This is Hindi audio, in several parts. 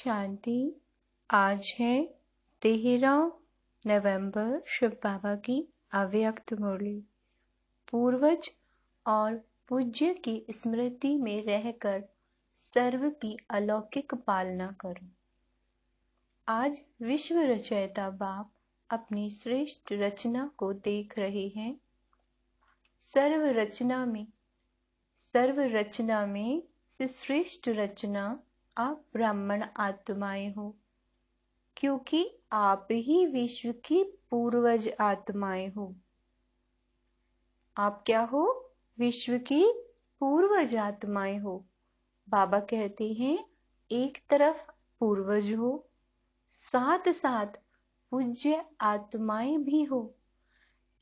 शांति। आज है 13 नवंबर, शिव बाबा की अव्यक्त मुरली। पूर्वज और पूज्य की स्मृति में रहकर सर्व की अलौकिक पालना करो। आज विश्व रचयिता बाप अपनी श्रेष्ठ रचना को देख रहे हैं। सर्व रचना में से श्रेष्ठ रचना आप ब्राह्मण आत्माएं हो, क्योंकि आप ही विश्व की पूर्वज आत्माएं हो। आप क्या हो? विश्व की पूर्वज आत्माएं हो। बाबा कहते हैं एक तरफ पूर्वज हो, साथ साथ पूज्य आत्माएं भी हो।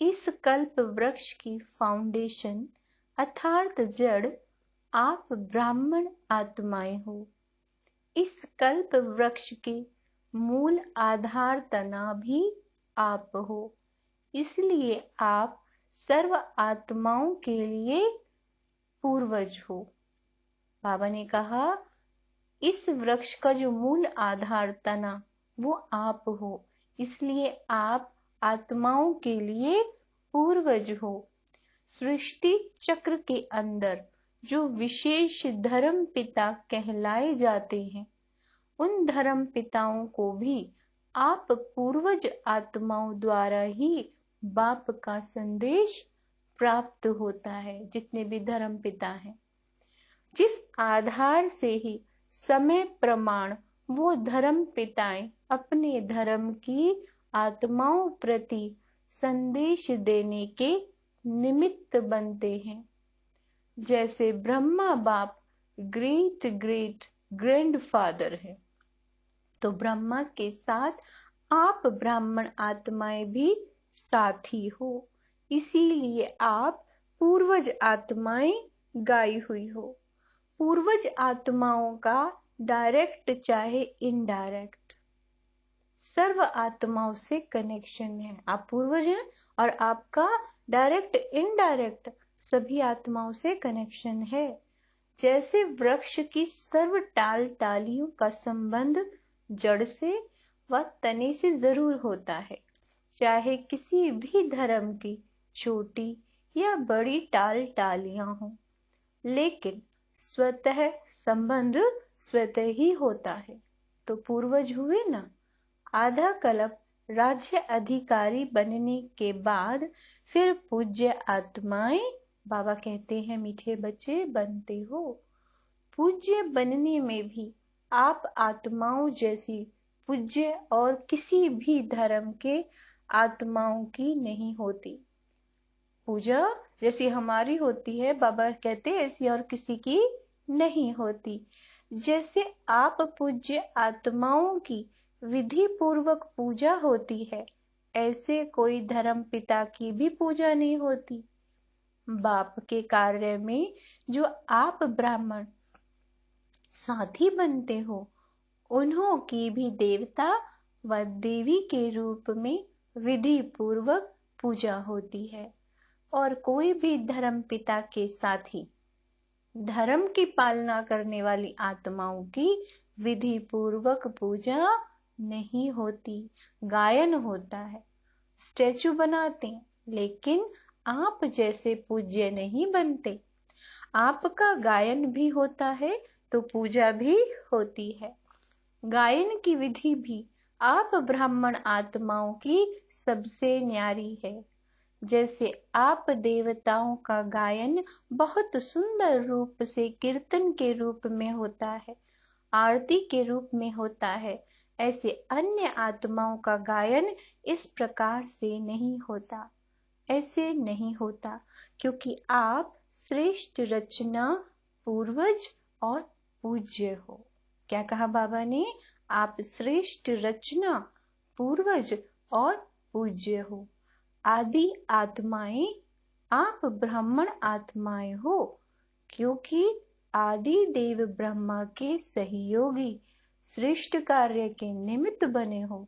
इस कल्प वृक्ष की फाउंडेशन अर्थात जड़ आप ब्राह्मण आत्माएं हो। इस कल्प वृक्ष के मूल आधार तना भी आप हो। इसलिए आप सर्व आत्माओं के लिए पूर्वज हो। बाबा ने कहा इस वृक्ष का जो मूल आधार तना वो आप हो, इसलिए आप आत्माओं के लिए पूर्वज हो। सृष्टि चक्र के अंदर जो विशेष धर्म पिता कहलाए जाते हैं, उन धर्म पिताओं को भी आप पूर्वज आत्माओं द्वारा ही बाप का संदेश प्राप्त होता है। जितने भी धर्म पिता हैं, जिस आधार से ही समय प्रमाण वो धर्म पिताएं अपने धर्म की आत्माओं प्रति संदेश देने के निमित्त बनते हैं। जैसे ब्रह्मा बाप ग्रेट ग्रेट ग्रैंडफादर है, तो ब्रह्मा के साथ आप ब्राह्मण आत्माएं भी साथी हो। इसीलिए आप पूर्वज आत्माएं गाई हुई हो। पूर्वज आत्माओं का डायरेक्ट चाहे इनडायरेक्ट सर्व आत्माओं से कनेक्शन है। आप पूर्वज हैं और आपका डायरेक्ट इनडायरेक्ट सभी आत्माओं से कनेक्शन है। जैसे वृक्ष की सर्व टाल टालियों का संबंध जड़ से व तने से जरूर होता है, चाहे किसी भी धर्म की छोटी या बड़ी टाल टालियां हों, लेकिन स्वतः संबंध स्वतः ही होता है। तो पूर्वज हुए ना। आधा कल्प राज्य अधिकारी बनने के बाद फिर पूज्य आत्माएं, बाबा कहते हैं मीठे बच्चे बनते हो। पूज्य बनने में भी आप आत्माओं जैसी पूज्य और किसी भी धर्म के आत्माओं की नहीं होती। पूजा जैसी हमारी होती है, बाबा कहते हैं ऐसी और किसी की नहीं होती। जैसे आप पूज्य आत्माओं की विधि पूर्वक पूजा होती है, ऐसे कोई धर्म पिता की भी पूजा नहीं होती। बाप के कार्य में जो आप ब्राह्मण साथी बनते हो, उन्हों की भी देवता व देवी के रूप में विधि पूर्वक पूजा होती है। और कोई भी धर्म पिता के साथी धर्म की पालना करने वाली आत्माओं की विधि पूर्वक पूजा नहीं होती। गायन होता है, स्टैचू बनाते हैं, लेकिन आप जैसे पूज्य नहीं बनते। आपका गायन भी होता है तो पूजा भी होती है। गायन की विधि भी आप ब्राह्मण आत्माओं की सबसे न्यारी है। जैसे आप देवताओं का गायन बहुत सुंदर रूप से कीर्तन के रूप में होता है, आरती के रूप में होता है, ऐसे अन्य आत्माओं का गायन इस प्रकार से नहीं होता। ऐसे नहीं होता क्योंकि आप श्रेष्ठ रचना पूर्वज और पूज्य हो। क्या कहा बाबा ने? आप श्रेष्ठ रचना पूर्वज और पूज्य हो। आदि आत्माएं आप ब्राह्मण आत्माएं हो, क्योंकि आदि देव ब्रह्मा के सहयोगी श्रेष्ठ कार्य के निमित्त बने हो।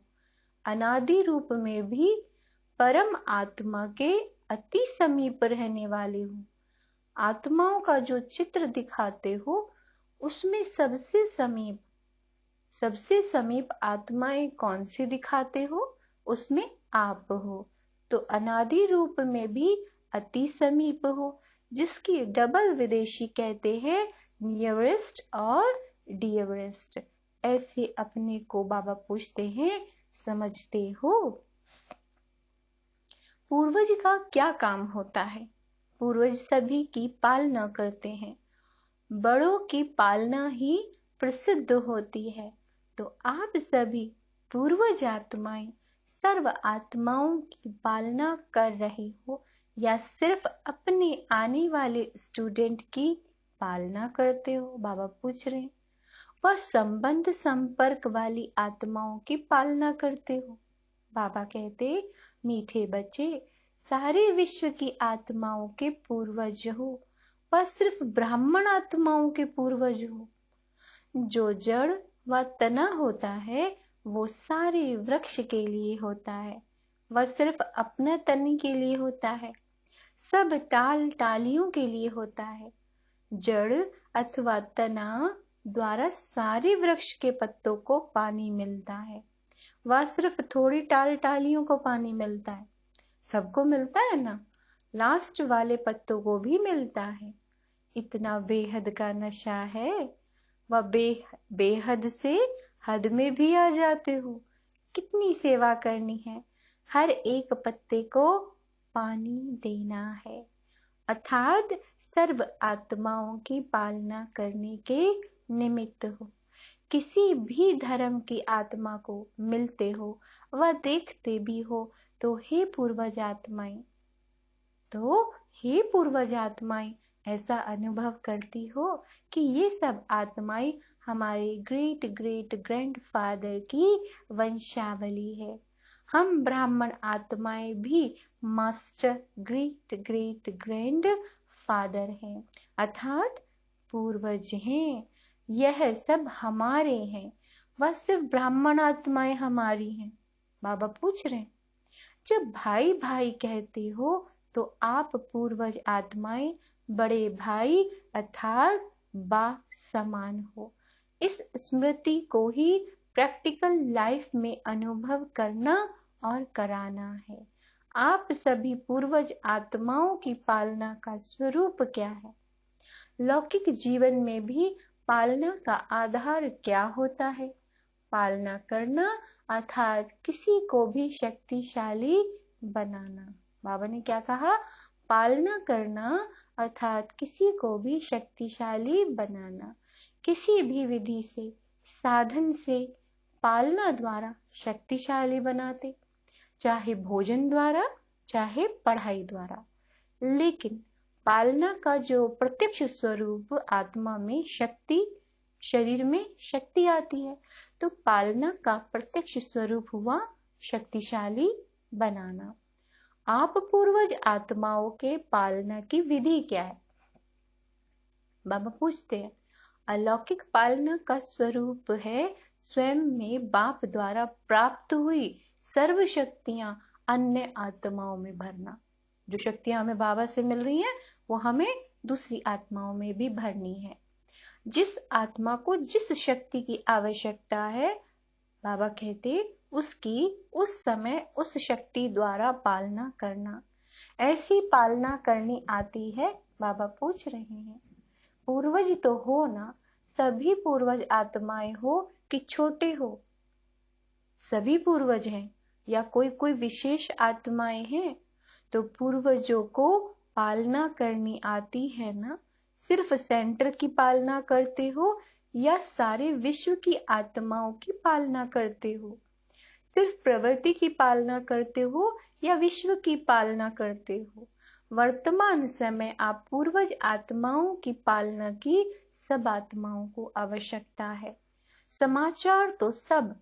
अनादि रूप में भी परम आत्मा के अति समीप रहने वाले हो। आत्माओं का जो चित्र दिखाते हो, उसमें सबसे समीप सबसे समीप आत्माएं कौन सी दिखाते हो? उसमें आप हो। तो अनादि रूप में भी अति समीप हो, जिसकी डबल विदेशी कहते हैं नियरेस्ट और डियरेस्ट। ऐसे अपने को बाबा पूछते हैं, समझते हो? पूर्वज का क्या काम होता है? पूर्वज सभी की पालना करते हैं। बड़ों की पालना ही प्रसिद्ध होती है। तो आप सभी पूर्वज आत्माएं सर्व आत्माओं की पालना कर रहे हो या सिर्फ अपने आने वाले स्टूडेंट की पालना करते हो? बाबा पूछ रहे हैं। वह संबंध संपर्क वाली आत्माओं की पालना करते हो? बाबा कहते, मीठे बच्चे, सारे विश्व की आत्माओं के पूर्वज हो, वह सिर्फ ब्राह्मण आत्माओं के पूर्वज हो। जो जड़ व तना होता है वो सारे वृक्ष के लिए होता है, वह सिर्फ अपना तन के लिए होता है, सब टाल टालियों के लिए होता है। जड़ अथवा तना द्वारा सारे वृक्ष के पत्तों को पानी मिलता है, वह सिर्फ थोड़ी टाल टालियों को पानी मिलता है? सबको मिलता है ना, लास्ट वाले पत्तों को भी मिलता है। इतना बेहद का नशा है, वह बेहद से हद में भी आ जाते हो। कितनी सेवा करनी है, हर एक पत्ते को पानी देना है, अर्थात सर्व आत्माओं की पालना करने के निमित्त हो। किसी भी धर्म की आत्मा को मिलते हो व देखते भी हो तो हे पूर्वज आत्माएं, ऐसा अनुभव करती हो कि ये सब आत्माएं हमारे ग्रेट ग्रेट ग्रैंडफादर की वंशावली है। हम ब्राह्मण आत्माएं भी master great great grand father हैं, अर्थात पूर्वज हैं। यह सब हमारे हैं, वह सिर्फ ब्राह्मण आत्माएं हमारी हैं। बाबा पूछ रहे हैं, जब भाई भाई कहते हो तो आप पूर्वज आत्माएं बड़े भाई अर्थात बाप समान हो। इस स्मृति को ही प्रैक्टिकल लाइफ में अनुभव करना और कराना है। आप सभी पूर्वज आत्माओं की पालना का स्वरूप क्या है? लौकिक जीवन में भी पालना का आधार क्या होता है? पालना करना अर्थात किसी को भी शक्तिशाली बनाना। बाबा ने क्या कहा? पालना करना अर्थात किसी को भी शक्तिशाली बनाना। किसी भी विधि से, साधन से पालना द्वारा शक्तिशाली बनाते, चाहे भोजन द्वारा, चाहे पढ़ाई द्वारा। लेकिन पालना का जो प्रत्यक्ष स्वरूप आत्मा में शक्ति, शरीर में शक्ति आती है, तो पालना का प्रत्यक्ष स्वरूप हुआ शक्तिशाली बनाना। आप पूर्वज आत्माओं के पालना की विधि क्या है? बाबा पूछते हैं। अलौकिक पालना का स्वरूप है स्वयं में बाप द्वारा प्राप्त हुई सर्व शक्तियां अन्य आत्माओं में भरना। जो शक्तियां हमें बाबा से मिल रही हैं वो हमें दूसरी आत्माओं में भी भरनी है। जिस आत्मा को जिस शक्ति की आवश्यकता है, बाबा कहते उसकी उस समय उस शक्ति द्वारा पालना करना। ऐसी पालना करनी आती है? बाबा पूछ रहे हैं। पूर्वज तो हो ना, सभी पूर्वज आत्माएं हो कि छोटे हो, सभी पूर्वज हैं या कोई कोई विशेष आत्माएं हैं? तो पूर्वजों को पालना करनी आती है ना? सिर्फ सेंटर की पालना करते हो या सारे विश्व की आत्माओं की पालना करते हो? सिर्फ प्रवृत्ति की पालना करते हो या विश्व की पालना करते हो? वर्तमान समय आप पूर्वज आत्माओं की पालना की सब आत्माओं को आवश्यकता है। समाचार तो सब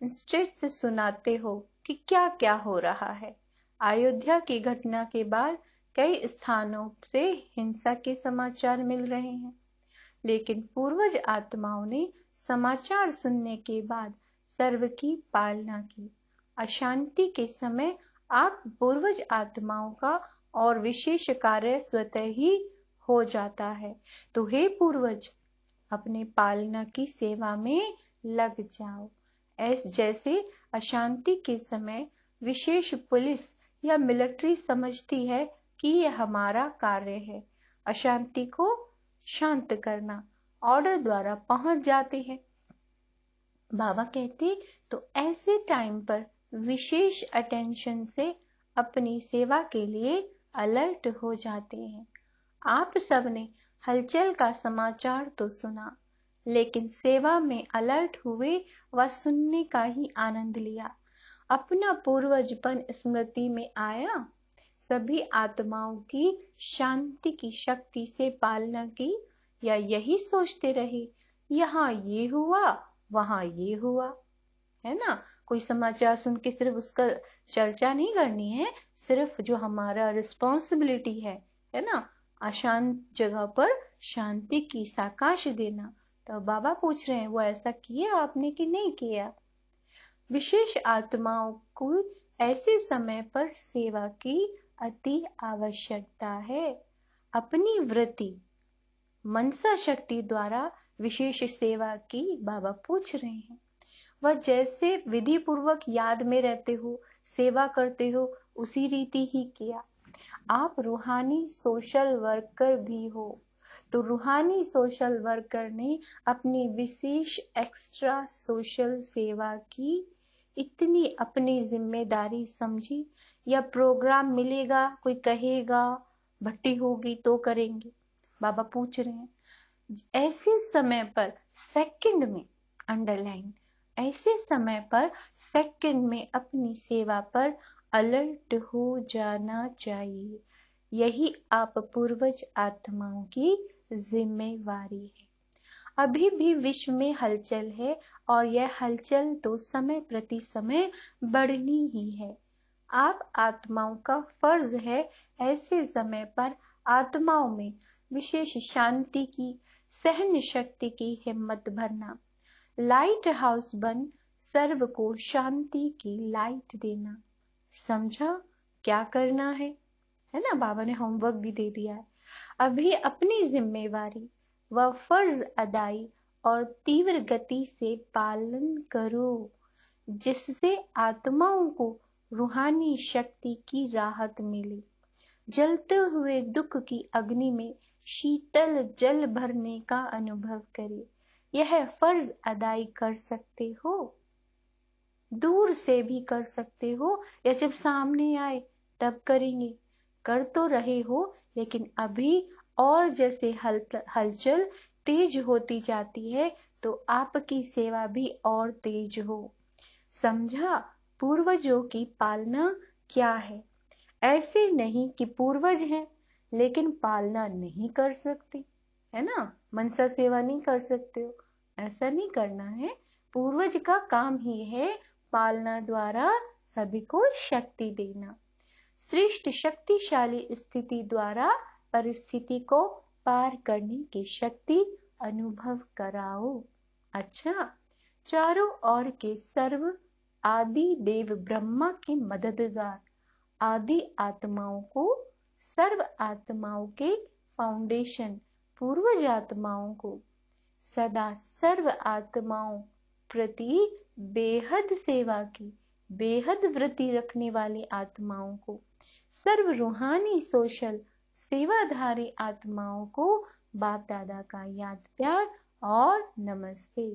स्टेट से सुनाते हो कि क्या क्या हो रहा है। अयोध्या की घटना के बाद कई स्थानों से हिंसा के समाचार मिल रहे हैं, लेकिन पूर्वज आत्माओं ने समाचार सुनने के बाद सर्व की पालना की। अशांति के समय आप पूर्वज आत्माओं का और विशेष कार्य स्वतः ही हो जाता है। तो हे पूर्वज, अपने पालना की सेवा में लग जाओ। जैसे अशांति के समय विशेष पुलिस या मिलिट्री समझती है कि यह हमारा कार्य है, अशांति को शांत करना, ऑर्डर द्वारा पहुंच जाते हैं। बाबा कहते तो ऐसे टाइम पर विशेष अटेंशन से अपनी सेवा के लिए अलर्ट हो जाते हैं। आप सबने हलचल का समाचार तो सुना, लेकिन सेवा में अलर्ट हुए व सुनने का ही आनंद लिया। अपना पूर्वजपन स्मृति में आया। सभी आत्माओं की शांति की शक्ति से पालना की, या यही सोचते रहे यहाँ ये हुआ वहां ये हुआ, है ना। कोई समाचार सुन के सिर्फ उसका चर्चा नहीं करनी है, सिर्फ जो हमारा रिस्पॉन्सिबिलिटी है ना, अशांत जगह पर शांति की साकाश देना। तो बाबा पूछ रहे हैं वो ऐसा किया आपने कि नहीं किया। विशेष आत्माओं को ऐसे समय पर सेवा की अति आवश्यकता है। अपनी वृत्ति मनसा शक्ति द्वारा विशेष सेवा की बाबा पूछ रहे हैं। वह जैसे विधि पूर्वक याद में रहते हो, सेवा करते हो, उसी रीति ही किया। आप रूहानी सोशल वर्कर भी हो, तो रूहानी सोशल वर्कर ने अपनी विशेष एक्स्ट्रा सोशल सेवा की। इतनी अपनी जिम्मेदारी समझी, या प्रोग्राम मिलेगा, कोई कहेगा भट्टी होगी तो करेंगे। बाबा पूछ रहे हैं ऐसे समय पर सेकंड में, अंडरलाइन, ऐसे समय पर सेकंड में अपनी सेवा पर अलर्ट हो जाना चाहिए। यही आप पूर्वज आत्माओं की जिम्मेवारी है। अभी भी विश्व में हलचल है, और यह हलचल तो समय प्रति समय बढ़नी ही है। आप आत्माओं का फर्ज है ऐसे समय पर आत्माओं में विशेष शांति की, सहन शक्ति की हिम्मत भरना। लाइट हाउस बन सर्व को शांति की लाइट देना। समझा क्या करना है ना। बाबा ने होमवर्क भी दे दिया है। अभी अपनी जिम्मेवारी व फर्ज अदाई और तीव्र गति से पालन करो, जिससे आत्माओं को रूहानी शक्ति की राहत मिले। जलते हुए दुख की अग्नि में शीतल जल भरने का अनुभव करे। यह फर्ज अदाई कर सकते हो, दूर से भी कर सकते हो, या जब सामने आए तब करेंगे। कर तो रहे हो, लेकिन अभी और जैसे हलचल तेज होती जाती है, तो आपकी सेवा भी और तेज हो। समझा पूर्वजों की पालना क्या है। ऐसे नहीं कि पूर्वज हैं लेकिन पालना नहीं कर सकते, है ना, मनसा सेवा नहीं कर सकते हो, ऐसा नहीं करना है। पूर्वज का काम ही है पालना द्वारा सभी को शक्ति देना। श्रेष्ठ शक्तिशाली स्थिति द्वारा परिस्थिति को पार करने की शक्ति अनुभव कराओ। अच्छा, चारों ओर के सर्व आदि देव ब्रह्मा के मददगार आदि आत्माओं को, सर्व आत्माओं के फाउंडेशन पूर्वज आत्माओं को, सदा सर्व आत्माओं प्रति बेहद सेवा की बेहद वृत्ति रखने वाली आत्माओं को, सर्व रूहानी सोशल सेवाधारी आत्माओं को बाप दादा का याद प्यार और नमस्ते।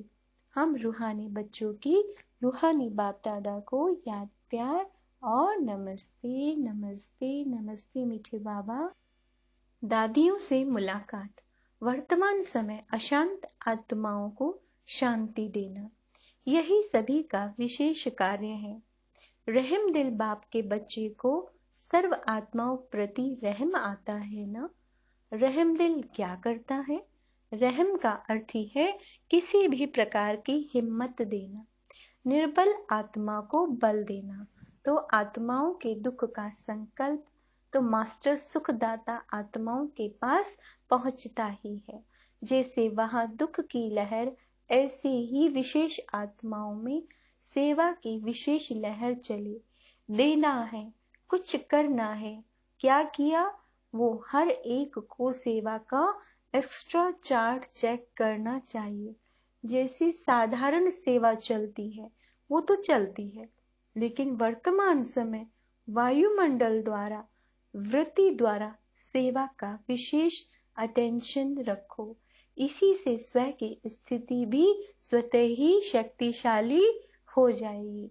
हम रूहानी बच्चों की रूहानी बाप दादा को याद प्यार और नमस्ते नमस्ते नमस्ते। मीठे बाबा दादियों से मुलाकात। वर्तमान समय अशांत आत्माओं को शांति देना, यही सभी का विशेष कार्य है। रहम दिल बाप के बच्चे को सर्व आत्माओं प्रति रहम आता है ना। रहम दिल क्या करता है। रहम का अर्थ ही है किसी भी प्रकार की हिम्मत देना, निर्बल आत्मा को बल देना। तो आत्माओं के दुख का संकल्प तो मास्टर सुखदाता आत्माओं के पास पहुंचता ही है। जैसे वहां दुख की लहर, ऐसे ही विशेष आत्माओं में सेवा की विशेष लहर चले। देना है, कुछ करना है, क्या किया, वो हर एक को सेवा का एक्स्ट्रा चार्ट चेक करना चाहिए। जैसी साधारण सेवा चलती है वो तो चलती है, लेकिन वर्तमान समय वायुमंडल द्वारा वृत्ति द्वारा सेवा का विशेष अटेंशन रखो। इसी से स्वयं की स्थिति भी स्वतः ही शक्तिशाली हो जाएगी।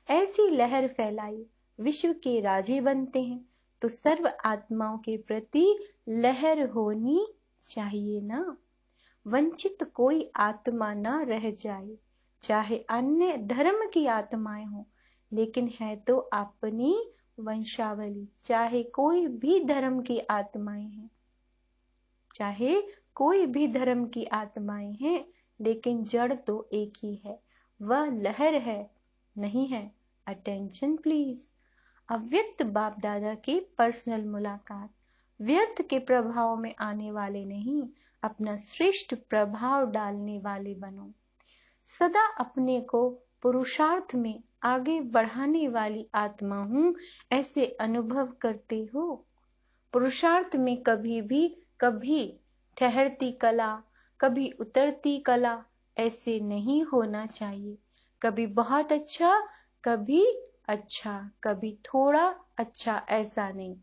ऐसी लहर फैलाई विश्व के राजे बनते हैं तो सर्व आत्माओं के प्रति लहर होनी चाहिए ना। वंचित कोई आत्मा ना रह जाए, चाहे अन्य धर्म की आत्माएं हो, लेकिन है तो अपनी वंशावली। चाहे कोई भी धर्म की आत्माएं हैं, चाहे कोई भी धर्म की आत्माएं हैं, लेकिन जड़ तो एक ही है, वह लहर है, नहीं है। Attention please. अव्यक्त बाप दादा की पर्सनल मुलाकात। व्यर्थ के प्रभाव में आने वाले नहीं, अपना श्रेष्ठ प्रभाव डालने वाले बनो। सदा अपने को पुरुषार्थ में आगे बढ़ाने वाली आत्मा हूँ, ऐसे अनुभव करते हो। पुरुषार्थ में कभी ठहरती कला, कभी उतरती कला, ऐसे नहीं होना चाहिए। कभी बहुत अच्छा, कभी थोड़ा अच्छा, ऐसा नहीं।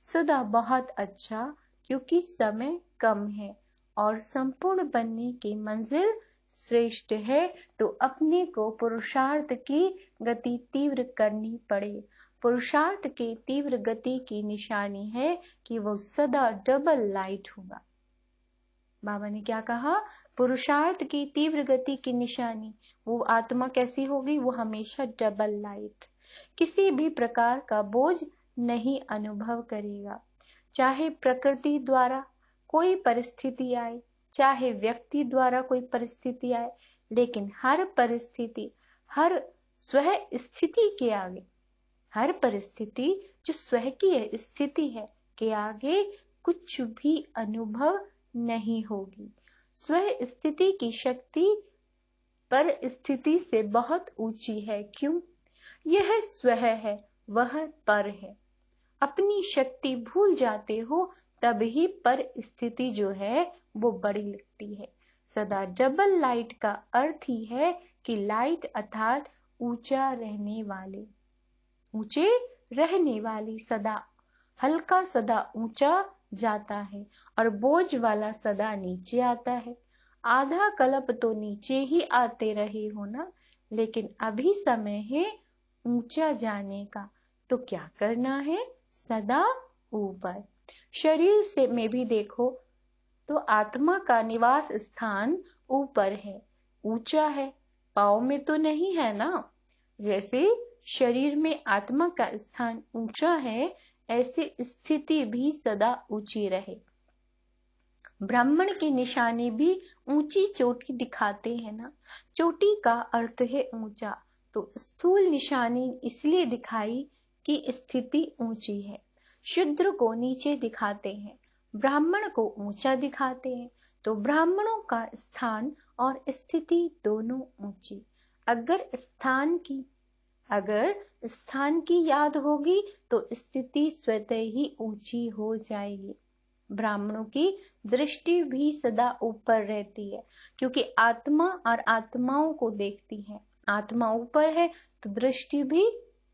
सदा बहुत अच्छा, क्योंकि समय कम है और संपूर्ण बनने की मंजिल श्रेष्ठ है, तो अपने को पुरुषार्थ की गति तीव्र करनी पड़े। पुरुषार्थ की तीव्र गति की निशानी है कि वो सदा डबल लाइट होगा। बाबा ने क्या कहा? पुरुषार्थ की तीव्र गति की निशानी, वो आत्मा कैसी होगी? वो हमेशा डबल लाइट, किसी भी प्रकार का बोझ नहीं अनुभव करेगा। चाहे प्रकृति द्वारा कोई परिस्थिति आए, चाहे व्यक्ति द्वारा कोई परिस्थिति आए, लेकिन हर परिस्थिति, हर स्व स्थिति के आगे, हर परिस्थिति जो स्वयं की स्थिति है के आगे कुछ भी अनुभव नहीं होगी। स्व स्थिति की शक्ति पर स्थिति से बहुत ऊंची है। क्यों? यह स्व है, वह पर है। अपनी शक्ति भूल जाते हो तब ही पर स्थिति जो है वो बड़ी लगती है। सदा डबल लाइट का अर्थ ही है कि लाइट अर्थात ऊंचा रहने वाले, ऊंचे रहने वाली। सदा हल्का सदा ऊंचा जाता है और बोझ वाला सदा नीचे आता है। आधा कल्प तो नीचे ही आते रहे हो ना, लेकिन अभी समय है ऊंचा जाने का, तो क्या करना है? सदा ऊपर। शरीर से में भी देखो तो आत्मा का निवास स्थान ऊपर है, ऊंचा है, पाँव में तो नहीं है ना। जैसे शरीर में आत्मा का स्थान ऊंचा है, ऐसी स्थिति भी सदा ऊंची रहे। ब्राह्मण की निशानी भी ऊंची चोटी दिखाते हैं ना। चोटी का अर्थ है ऊंचा, तो स्थूल निशानी इसलिए दिखाई कि स्थिति ऊंची है। शूद्र को नीचे दिखाते हैं, ब्राह्मण को ऊंचा दिखाते हैं, तो ब्राह्मणों का स्थान और स्थिति दोनों ऊंची। अगर स्थान की याद होगी तो स्थिति स्वतः ही ऊंची हो जाएगी। ब्राह्मणों की दृष्टि भी सदा ऊपर रहती है, क्योंकि आत्मा और आत्माओं को देखती है। आत्मा ऊपर है तो दृष्टि भी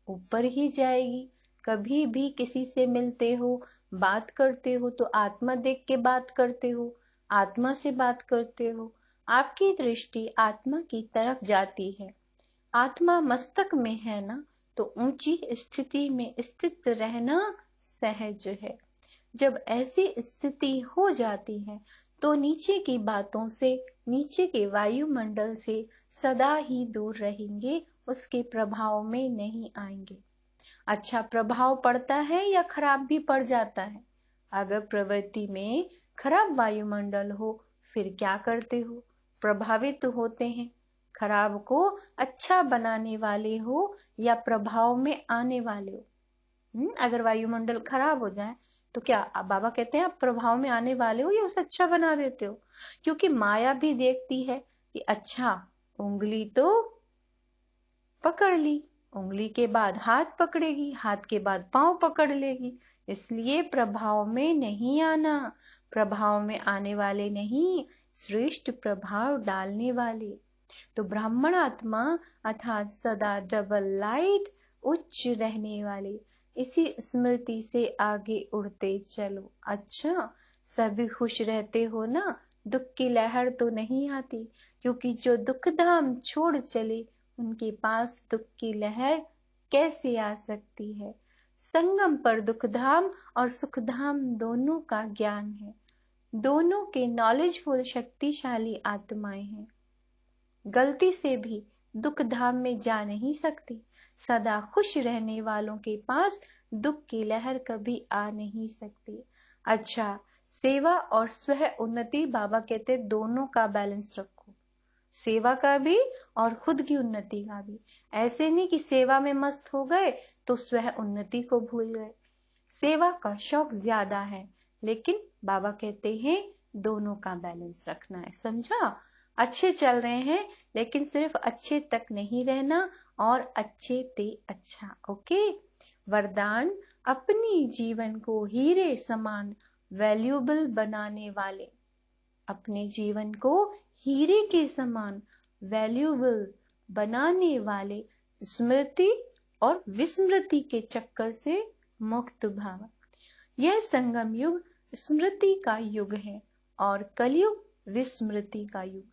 ऊपर ही जाएगी। कभी भी किसी से मिलते हो, बात करते हो, तो आत्मा देख के बात करते हो, आत्मा से बात करते हो, आपकी दृष्टि आत्मा की तरफ जाती है। आत्मा मस्तक में है ना, तो ऊंची स्थिति में स्थित रहना सहज है। जब ऐसी स्थिति हो जाती है तो नीचे की बातों से, नीचे के वायुमंडल से सदा ही दूर रहेंगे, उसके प्रभाव में नहीं आएंगे। अच्छा प्रभाव पड़ता है या खराब भी पड़ जाता है? अगर प्रवृत्ति में खराब वायुमंडल हो फिर क्या करते हो? प्रभावित होते हैं। खराब को अच्छा बनाने वाले हो या प्रभाव में आने वाले हो? अगर वायुमंडल खराब हो जाए तो क्या बाबा कहते हैं आप प्रभाव में आने वाले हो या उसे अच्छा बना देते हो? क्योंकि माया भी देखती है कि अच्छा उंगली तो पकड़ ली, उंगली के बाद हाथ पकड़ेगी, हाथ के बाद पांव पकड़ लेगी, इसलिए प्रभाव में नहीं आना, प्रभाव में आने वाले नहीं, श्रेष्ठ प्रभाव डालने वाले। तो ब्राह्मण आत्मा अर्थात सदा डबल लाइट, उच्च रहने वाले, इसी स्मृति से आगे उड़ते चलो। अच्छा, सभी खुश रहते हो ना, दुख की लहर तो नहीं आती, क्योंकि जो दुख धाम छोड़ चले उनके पास दुख की लहर कैसे आ सकती है। संगम पर दुख धाम और सुख धाम दोनों का ज्ञान है, दोनों के नॉलेजफुल शक्तिशाली आत्माएं हैं, गलती से भी दुख धाम में जा नहीं सकती। सदा खुश रहने वालों के पास दुख की लहर कभी आ नहीं सकती। अच्छा, सेवा और स्व उन्नति, बाबा कहते दोनों का बैलेंस रखो, सेवा का भी और खुद की उन्नति का भी। ऐसे नहीं कि सेवा में मस्त हो गए तो स्व उन्नति को भूल गए। सेवा का शौक ज्यादा है, लेकिन बाबा कहते हैं दोनों का बैलेंस रखना है। समझा? अच्छे चल रहे हैं, लेकिन सिर्फ अच्छे तक नहीं रहना, और अच्छे ते अच्छा। ओके। वरदान, अपनी जीवन को हीरे समान वैल्यूएबल बनाने वाले, अपने जीवन को हीरे के समान वैल्यूएबल बनाने वाले, स्मृति और विस्मृति के चक्कर से मुक्त भाव। यह संगम युग स्मृति का युग है और कलयुग विस्मृति का युग।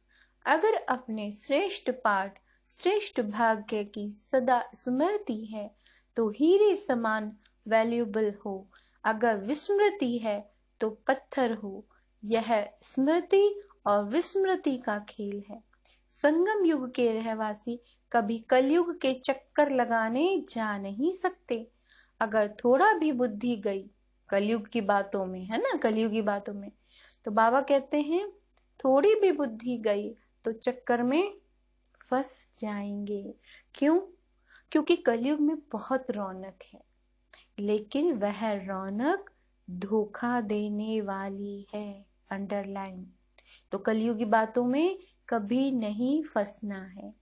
अगर अपने श्रेष्ठ पाठ, श्रेष्ठ भाग्य की सदा स्मृति है तो हीरे समान वैल्यूएबल हो, अगर विस्मृति है तो पत्थर हो। यह स्मृति और विस्मृति का खेल है। संगम युग के रहवासी कभी कलयुग के चक्कर लगाने जा नहीं सकते। अगर थोड़ा भी बुद्धि गई कलयुग की बातों में, है ना, कलयुग की बातों में, तो बाबा कहते हैं थोड़ी भी बुद्धि गई तो चक्कर में फंस जाएंगे। क्यों? क्योंकि कलयुग में बहुत रौनक है, लेकिन वह रौनक धोखा देने वाली है। अंडरलाइन। तो कलयुग की बातों में कभी नहीं फंसना है।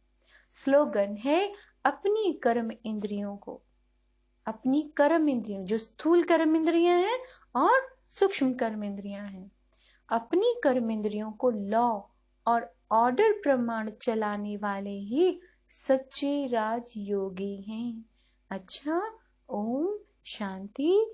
स्लोगन है, अपनी कर्म इंद्रियों को, अपनी कर्म इंद्रियों, जो स्थूल कर्म इंद्रियां हैं और सूक्ष्म कर्म इंद्रियां हैं, अपनी कर्म इंद्रियों को लॉ और ऑर्डर प्रमाण चलाने वाले ही सच्चे राजयोगी हैं। अच्छा, ओम शांति।